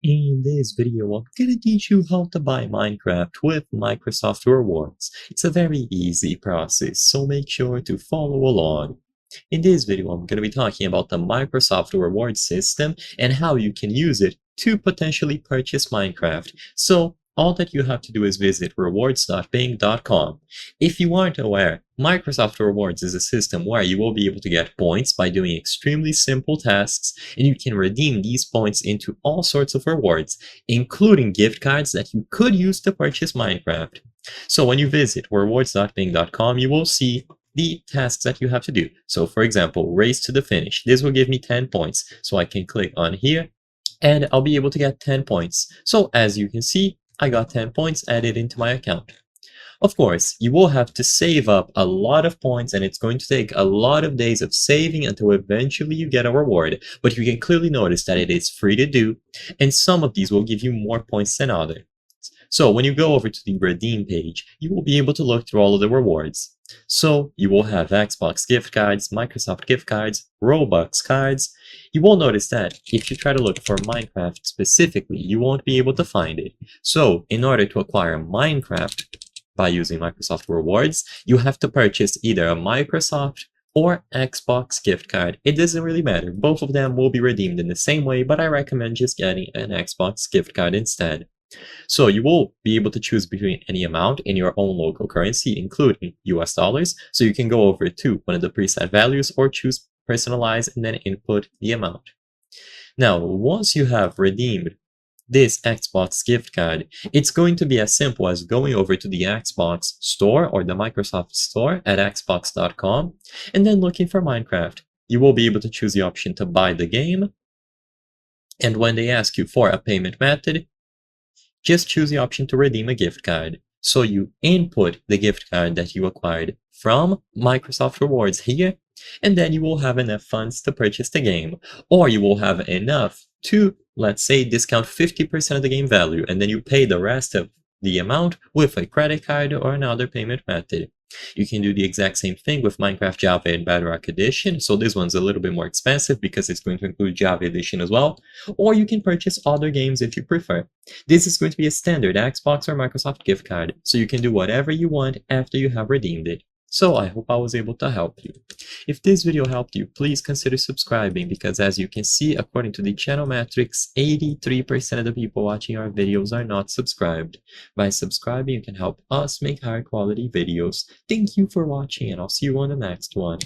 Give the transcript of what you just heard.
In this video, I'm gonna teach you how to buy Minecraft with Microsoft Rewards. It's a very easy process, so make sure to follow along. In this video, I'm gonna be talking about the Microsoft Rewards system and how you can use it to potentially purchase Minecraft. So, all that you have to do is visit rewards.bing.com. If you aren't aware, Microsoft Rewards is a system where you will be able to get points by doing extremely simple tasks, and you can redeem these points into all sorts of rewards, including gift cards that you could use to purchase Minecraft. So when you visit rewards.bing.com, you will see the tasks that you have to do. So for example, race to the finish. This will give me 10 points. So I can click on here and I'll be able to get 10 points. So as you can see, I got 10 points added into my account. Of course, you will have to save up a lot of points, and it's going to take a lot of days of saving until eventually you get a reward, but you can clearly notice that it is free to do, and some of these will give you more points than others. So when you go over to the redeem page, you will be able to look through all of the rewards. So you will have Xbox gift cards, Microsoft gift cards, Robux cards. You will notice that if you try to look for Minecraft specifically, you won't be able to find it. So in order to acquire Minecraft by using Microsoft Rewards, you have to purchase either a Microsoft or Xbox gift card. It doesn't really matter. Both of them will be redeemed in the same way, but I recommend just getting an Xbox gift card instead. So you will be able to choose between any amount in your own local currency, including US dollars. So you can go over to one of the preset values or choose personalize and then input the amount. Now, once you have redeemed this Xbox gift card, it's going to be as simple as going over to the Xbox store or the Microsoft store at xbox.com and then looking for Minecraft. You will be able to choose the option to buy the game. And when they ask you for a payment method, just choose the option to redeem a gift card. So you input the gift card that you acquired from Microsoft Rewards here, and then you will have enough funds to purchase the game. Or you will have enough to, let's say, discount 50% of the game value, and then you pay the rest of the amount with a credit card or another payment method. You can do the exact same thing with Minecraft Java and Bedrock Edition, so this one's a little bit more expensive because it's going to include Java Edition as well, or you can purchase other games if you prefer. This is going to be a standard Xbox or Microsoft gift card, so you can do whatever you want after you have redeemed it. So I hope I was able to help you. If this video helped you, please consider subscribing because as you can see, according to the channel metrics, 83% of the people watching our videos are not subscribed. By subscribing, you can help us make higher quality videos. Thank you for watching and I'll see you on the next one.